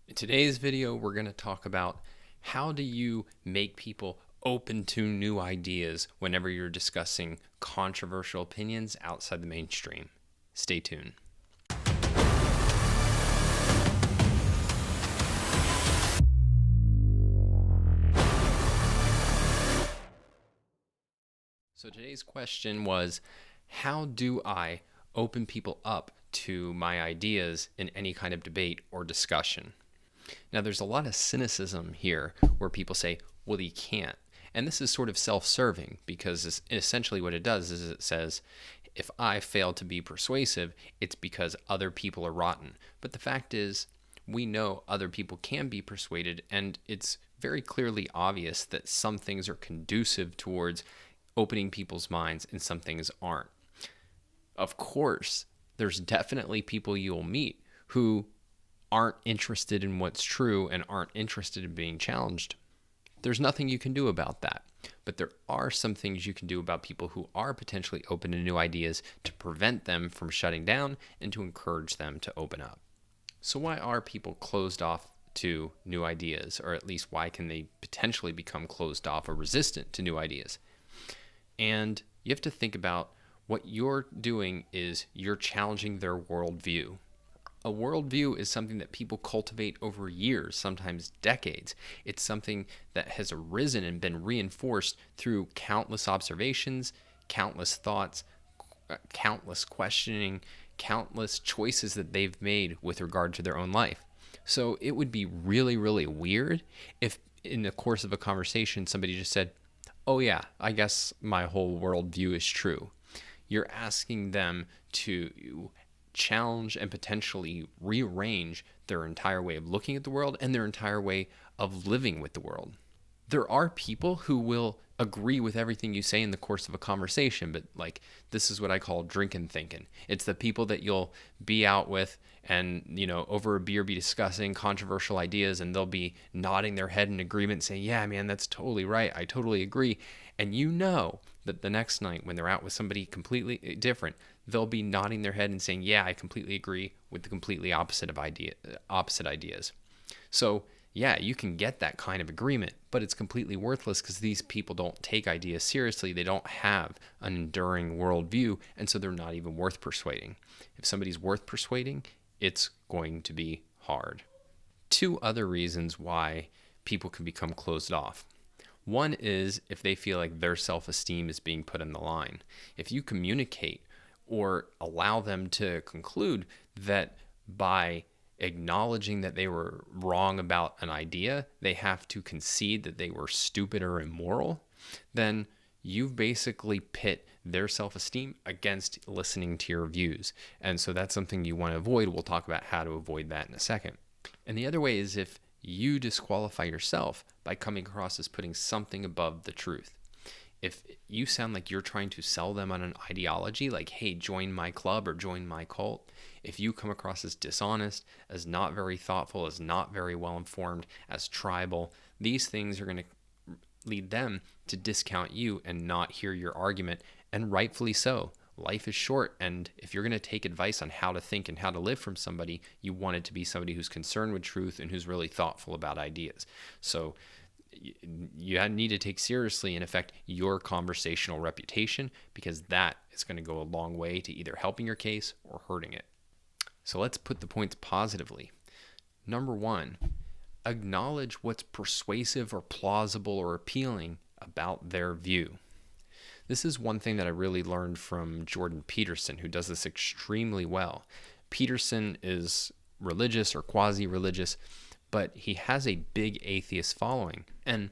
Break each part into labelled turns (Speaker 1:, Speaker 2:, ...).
Speaker 1: In today's video, we're going to talk about how do you make people open to new ideas whenever you're discussing controversial opinions outside the mainstream. Stay tuned. So today's question was, how do I open people up to my ideas in any kind of debate or discussion? Now, there's a lot of cynicism here where people say, well, you can't. And this is sort of self-serving because essentially what it does is it says, if I fail to be persuasive, it's because other people are rotten. But the fact is, we know other people can be persuaded, and it's very clearly obvious that some things are conducive towards opening people's minds and some things aren't. Of course, there's definitely people you'll meet who aren't interested in what's true and aren't interested in being challenged. There's nothing you can do about that. But there are some things you can do about people who are potentially open to new ideas to prevent them from shutting down and to encourage them to open up. So why are people closed off to new ideas, or at least why can they potentially become closed off or resistant to new ideas? And you have to think about what you're doing is you're challenging their worldview. A worldview is something that people cultivate over years, sometimes decades. It's something that has arisen and been reinforced through countless observations, countless thoughts, countless questioning, countless choices that they've made with regard to their own life. So it would be really, really weird if in the course of a conversation somebody just said, oh yeah, I guess my whole worldview is true. You're asking them to challenge and potentially rearrange their entire way of looking at the world and their entire way of living with the world. There are people who will agree with everything you say in the course of a conversation, but like this is what I call drinking thinking. It's the people that you'll be out with and, over a beer be discussing controversial ideas, and they'll be nodding their head in agreement saying, yeah, man, that's totally right. I totally agree. And you know that the next night when they're out with somebody completely different, they'll be nodding their head and saying, yeah, I completely agree with the completely opposite ideas. So yeah, you can get that kind of agreement, but it's completely worthless because these people don't take ideas seriously. They don't have an enduring worldview, and so they're not even worth persuading. If somebody's worth persuading, it's going to be hard. Two other reasons why people can become closed off. One is if they feel like their self-esteem is being put on the line. If you communicate or allow them to conclude that by acknowledging that they were wrong about an idea, they have to concede that they were stupid or immoral, then you've basically pit their self-esteem against listening to your views. And so that's something you want to avoid. We'll talk about how to avoid that in a second. And the other way is if you disqualify yourself by coming across as putting something above the truth. If you sound like you're trying to sell them on an ideology, like, hey, join my club or join my cult, if you come across as dishonest, as not very thoughtful, as not very well informed, as tribal, these things are going to lead them to discount you and not hear your argument, and rightfully so. Life is short, and if you're going to take advice on how to think and how to live from somebody, you want it to be somebody who's concerned with truth and who's really thoughtful about ideas. So you need to take seriously, in effect, your conversational reputation, because that is going to go a long way to either helping your case or hurting it. So let's put the points positively. Number one, acknowledge what's persuasive or plausible or appealing about their view. This is one thing that I really learned from Jordan Peterson, who does this extremely well. Peterson is religious or quasi-religious, but he has a big atheist following. And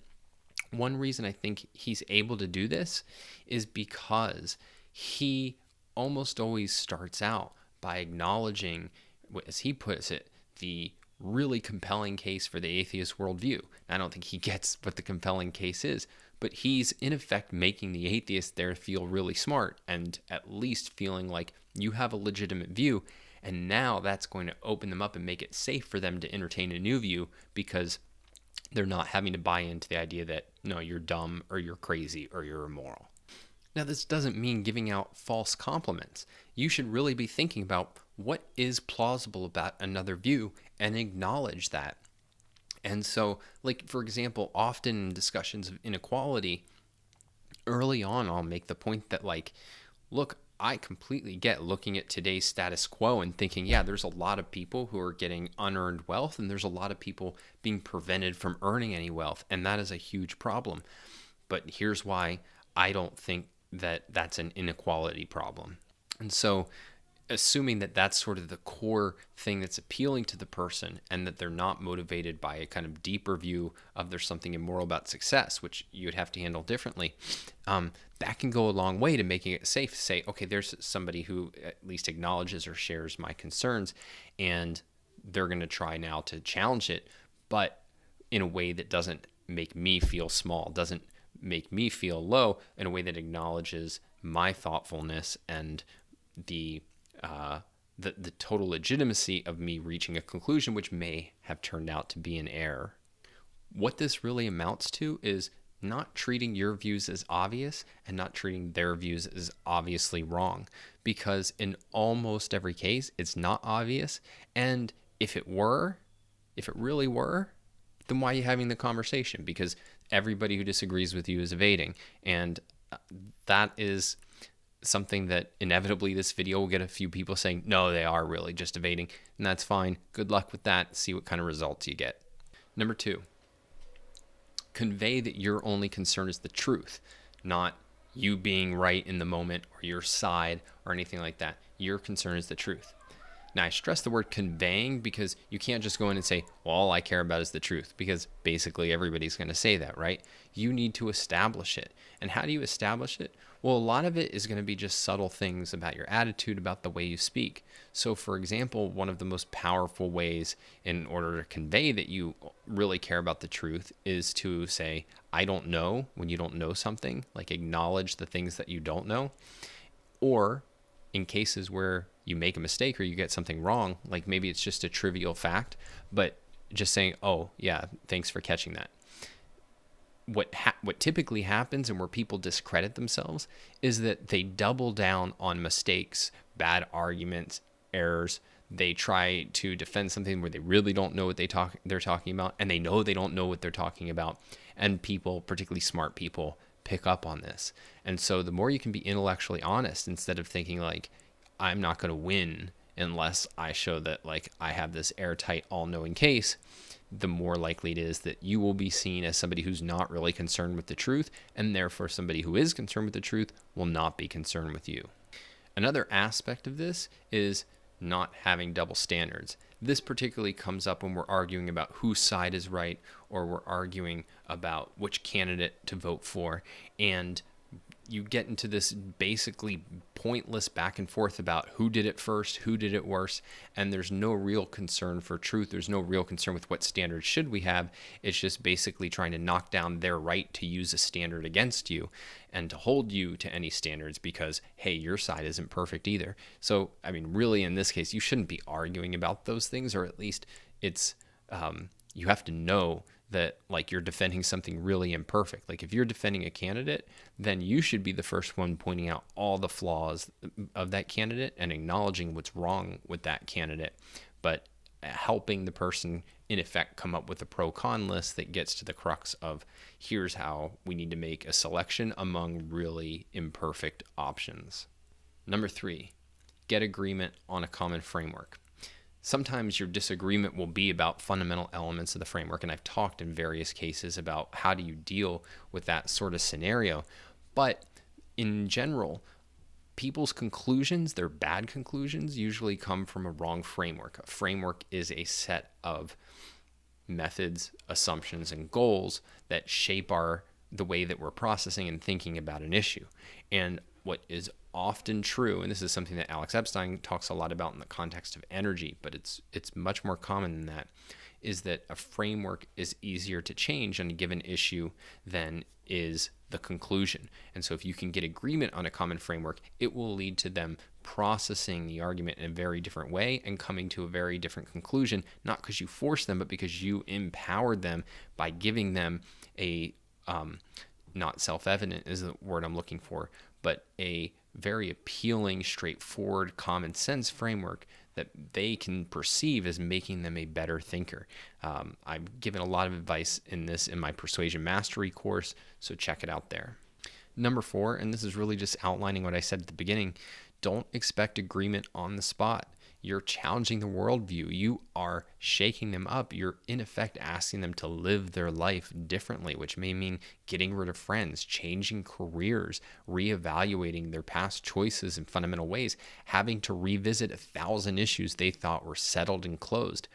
Speaker 1: one reason I think he's able to do this is because he almost always starts out by acknowledging, as he puts it, the really compelling case for the atheist worldview. I don't think he gets what the compelling case is, but he's in effect making the atheist there feel really smart and at least feeling like you have a legitimate view. And now that's going to open them up and make it safe for them to entertain a new view, because they're not having to buy into the idea that, no, you're dumb or you're crazy or you're immoral. Now, this doesn't mean giving out false compliments. You should really be thinking about what is plausible about another view and acknowledge that. And so, like, for example, often in discussions of inequality, early on, I'll make the point that, like, look, I completely get looking at today's status quo and thinking, yeah, there's a lot of people who are getting unearned wealth, and there's a lot of people being prevented from earning any wealth. And that is a huge problem. But here's why I don't think that that's an inequality problem. And so, assuming that that's sort of the core thing that's appealing to the person, and that they're not motivated by a kind of deeper view of there's something immoral about success, which you would have to handle differently, that can go a long way to making it safe to say, okay, there's somebody who at least acknowledges or shares my concerns, and they're going to try now to challenge it, but in a way that doesn't make me feel small, doesn't make me feel low, in a way that acknowledges my thoughtfulness and the total legitimacy of me reaching a conclusion which may have turned out to be an error. What this really amounts to is not treating your views as obvious and not treating their views as obviously wrong, because in almost every case it's not obvious, and if it really were, then why are you having the conversation? Because everybody who disagrees with you is evading, and that is something that inevitably this video will get a few people saying, no, they are really just evading, and that's fine. Good luck with that. See what kind of results you get. Number 2, convey that your only concern is the truth, not you being right in the moment or your side or anything like that. Your concern is the truth. Now, I stress the word conveying because you can't just go in and say, well, all I care about is the truth, because basically everybody's going to say that, right? You need to establish it. And how do you establish it? Well, a lot of it is going to be just subtle things about your attitude, about the way you speak. So, for example, one of the most powerful ways in order to convey that you really care about the truth is to say, I don't know, when you don't know something, like acknowledge the things that you don't know. Or in cases where you make a mistake or you get something wrong, like maybe it's just a trivial fact, but just saying, oh yeah, thanks for catching that. What typically happens, and where people discredit themselves, is that they double down on mistakes, bad arguments, errors. They try to defend something where they really don't know what they're talking about, and they know they don't know what they're talking about. And people, particularly smart people, pick up on this. And so the more you can be intellectually honest, instead of thinking like, I'm not going to win unless I show that like I have this airtight, all-knowing case, the more likely it is that you will be seen as somebody who's not really concerned with the truth, and therefore somebody who is concerned with the truth will not be concerned with you. Another aspect of this is not having double standards. This particularly comes up when we're arguing about whose side is right, or we're arguing about which candidate to vote for, and you get into this basically pointless back and forth about who did it first, who did it worse, and there's no real concern for truth. There's no real concern with what standards should we have. It's just basically trying to knock down their right to use a standard against you and to hold you to any standards because, hey, your side isn't perfect either. So, I mean, really in this case, you shouldn't be arguing about those things, or at least it's, you have to know that like you're defending something really imperfect. Like if you're defending a candidate, then you should be the first one pointing out all the flaws of that candidate and acknowledging what's wrong with that candidate, but helping the person in effect come up with a pro-con list that gets to the crux of here's how we need to make a selection among really imperfect options. Number 3, get agreement on a common framework. Sometimes your disagreement will be about fundamental elements of the framework, and I've talked in various cases about how do you deal with that sort of scenario. But in general, people's conclusions, their bad conclusions, usually come from a wrong framework. A framework is a set of methods, assumptions, and goals that shape the way that we're processing and thinking about an issue. And what is often true, and this is something that Alex Epstein talks a lot about in the context of energy, but it's much more common than that, is that a framework is easier to change on a given issue than is the conclusion. And so if you can get agreement on a common framework, it will lead to them processing the argument in a very different way and coming to a very different conclusion, not because you forced them, but because you empowered them by giving them a, not self-evident is the word I'm looking for, but a very appealing, straightforward, common sense framework that they can perceive as making them a better thinker. I've given a lot of advice in this in my Persuasion Mastery course, so check it out there. Number 4, and this is really just outlining what I said at the beginning, don't expect agreement on the spot. You're challenging the worldview. You are shaking them up. You're in effect asking them to live their life differently, which may mean getting rid of friends, changing careers, reevaluating their past choices in fundamental ways, having to revisit 1,000 issues they thought were settled and closed.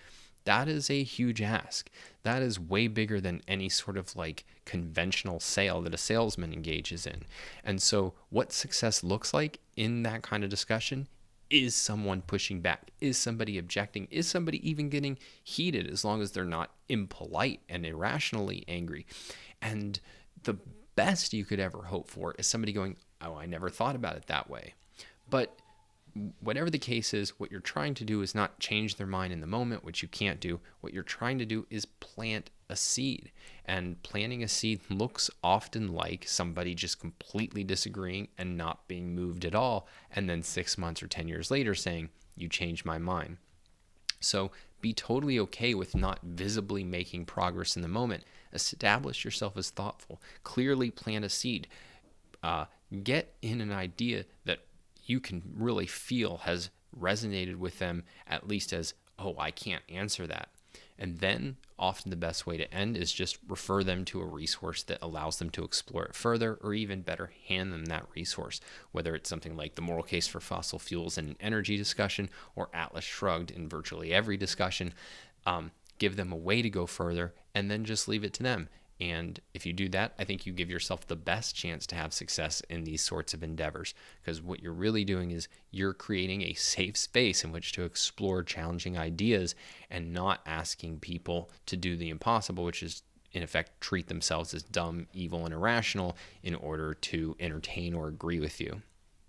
Speaker 1: That is a huge ask. That is way bigger than any sort of like conventional sale that a salesman engages in. And so what success looks like in that kind of discussion is someone pushing back, is somebody objecting, is somebody even getting heated, as long as they're not impolite and irrationally angry. And the best you could ever hope for is somebody going, oh, I never thought about it that way. But whatever the case is, what you're trying to do is not change their mind in the moment, which you can't do. What you're trying to do is plant a seed. And planting a seed looks often like somebody just completely disagreeing and not being moved at all, and then 6 months or 10 years later saying, you changed my mind. So be totally okay with not visibly making progress in the moment. Establish yourself as thoughtful. Clearly plant a seed. Get in an idea that you can really feel has resonated with them, at least as, oh, I can't answer that. And then often the best way to end is just refer them to a resource that allows them to explore it further, or even better, hand them that resource, whether it's something like the moral case for fossil fuels in an energy discussion, or Atlas Shrugged in virtually every discussion. Give them a way to go further, and then just leave it to them. And if you do that, I think you give yourself the best chance to have success in these sorts of endeavors, because what you're really doing is you're creating a safe space in which to explore challenging ideas and not asking people to do the impossible, which is in effect treat themselves as dumb, evil, and irrational in order to entertain or agree with you.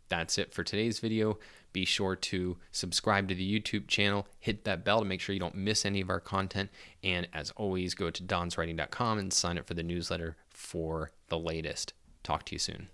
Speaker 1: That's it for today's video. Be sure to subscribe to the YouTube channel, hit that bell to make sure you don't miss any of our content, and as always, go to donswriting.com and sign up for the newsletter for the latest. Talk to you soon.